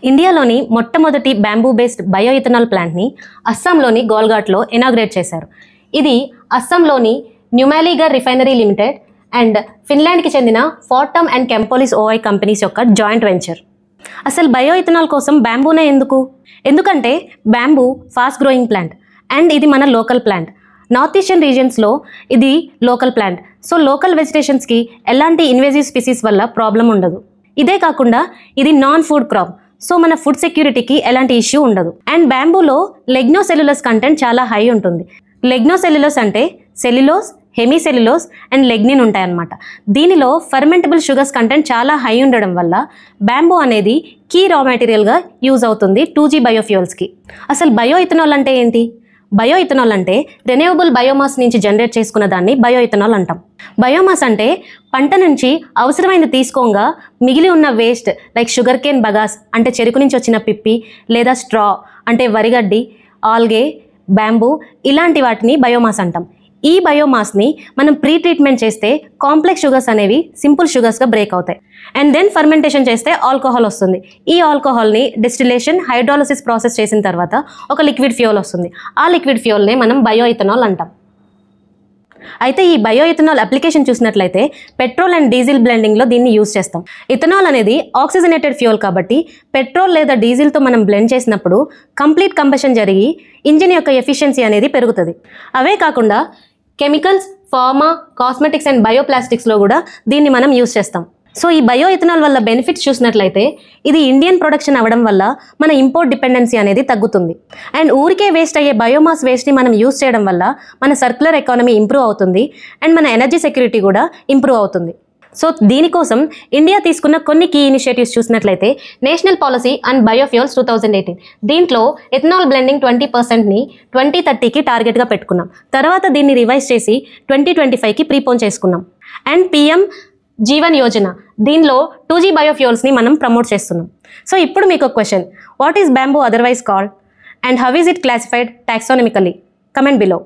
ఇండియాలోని మొట్టమొదటి bamboo based bio ethanol ప్లాంట్ని అస్సాంలోని గోల్ఘాట్లో ఇనాగ్రేట్ చేశారు. ఇది అస్సాంలోని న్యూమాలీగర్ రిఫైనరీ లిమిటెడ్ అండ్ ఫిన్లాండ్కి చెందిన ఫార్టమ్ అండ్ కెంపోలిస్ ఓఐ కంపెనీస్ యొక్క జాయింట్ వెంచర్. అసలు బయో ఇథనాల్ కోసం బ్యాంబూనే ఎందుకంటే bamboo fast growing plant and ఇది మన లోకల్ ప్లాంట్. నార్త్ ఈస్టర్న్ రీజియన్స్లో ఇది లోకల్ ప్లాంట్. సో లోకల్ వెజిటేషన్స్కి ఎలాంటి ఇన్వేజివ్ స్పీసీస్ వల్ల ప్రాబ్లం ఉండదు. ఇదే కాకుండా ఇది నాన్ ఫుడ్ క్రాప్. సో మన ఫుడ్ సెక్యూరిటీకి ఎలాంటి ఇష్యూ ఉండదు. అండ్ బ్యాంబూలో లెగ్నోసెల్యులోస్ కంటెంట్ చాలా హై ఉంటుంది. లెగ్నోసెల్యులోస్ అంటే సెల్యులోస్, హెమీసెల్యులోస్ అండ్ లెగ్నిన్ ఉంటాయన్నమాట. దీనిలో ఫర్మెంటబుల్ షుగర్స్ కంటెంట్ చాలా హై ఉండడం వల్ల బ్యాంబూ అనేది కీ రా మెటీరియల్గా యూజ్ అవుతుంది 2G బయోఫ్యూయల్స్కి. అసలు బయో ఇథనాల్ అంటే ఏంటి? బయో ఇథనాల్ అంటే రెన్యూవబుల్ బయోమాస్ నుంచి జనరేట్ చేసుకున్న దాన్ని బయో ఇథనాల్ అంటాం. బయోమాస్ అంటే పంట నుంచి అవసరమైనది తీసుకోగా మిగిలి ఉన్న waste like sugar cane bagasse అంటే చెరుకు నుంచి వచ్చిన పిప్పి, లేదా స్ట్రా అంటే వరిగడ్డి, ఆల్గే, బ్యాంబూ ఇలాంటి వాటిని బయోమాస్ అంటాం. ఈ బయోమాస్ని మనం ప్రీ ట్రీట్మెంట్ చేస్తే కాంప్లెక్స్ షుగర్స్ అనేవి సింపుల్ షుగర్స్గా బ్రేక్ అవుతాయి. అండ్ దెన్ ఫర్మెంటేషన్ చేస్తే ఆల్కహాల్ వస్తుంది. ఈ ఆల్కహాల్ని డిస్టిలేషన్, హైడ్రాలసిస్ ప్రాసెస్ చేసిన తర్వాత ఒక లిక్విడ్ ఫ్యూయల్ వస్తుంది. ఆ లిక్విడ్ ఫ్యూయల్నే మనం బయో ఇథనాల్ అంటాం. అయితే ఈ బయో ఇథనాల్ అప్లికేషన్ చూసినట్లయితే పెట్రోల్ అండ్ డీజిల్ బ్లెండింగ్లో దీన్ని యూజ్ చేస్తాం. ఇథనాల్ అనేది ఆక్సిజనేటెడ్ ఫ్యూయల్ కాబట్టి పెట్రోల్ లేదా డీజిల్తో మనం బ్లెండ్ చేసినప్పుడు కంప్లీట్ కంబషన్ జరిగి ఇంజిన్ యొక్క ఎఫిషియన్సీ అనేది పెరుగుతుంది. అవే కాకుండా కెమికల్స్, ఫార్మా, కాస్మెటిక్స్ అండ్ బయోప్లాస్టిక్స్లో కూడా దీన్ని మనం యూజ్ చేస్తాం. సో ఈ బయో ఇథనాల్ వల్ల బెనిఫిట్స్ చూసినట్లయితే ఇది ఇండియన్ ప్రొడక్షన్ అవ్వడం వల్ల మన ఇంపోర్ట్ డిపెండెన్సీ అనేది తగ్గుతుంది. అండ్ ఊరికే వేస్ట్ అయ్యే బయోమాస్ వేస్ట్ని మనం యూజ్ చేయడం వల్ల మన సర్క్యులర్ ఎకానమీ ఇంప్రూవ్ అవుతుంది అండ్ మన ఎనర్జీ సెక్యూరిటీ కూడా ఇంప్రూవ్ అవుతుంది. సో దీనికోసం ఇండియా తీసుకున్న కొన్ని కీ ఇనిషియేటివ్స్ చూసినట్లయితే నేషనల్ పాలసీ అండ్ బయోఫ్యూయల్స్ 2018 దీంట్లో ఎథనాల్ బ్లెండింగ్ 20%ని 2030కి టార్గెట్గా పెట్టుకున్నాం. తర్వాత దీన్ని రివైజ్ చేసి 2025కి ప్రీపోన్ చేసుకున్నాం. అండ్ PM జీవన్ యోజన దీనిలో 2G బయోఫ్యూయల్స్ని మనం ప్రమోట్ చేస్తున్నాం. సో ఇప్పుడు మీకు ఒక question, what is bamboo otherwise called and how is it classified taxonomically? Comment below.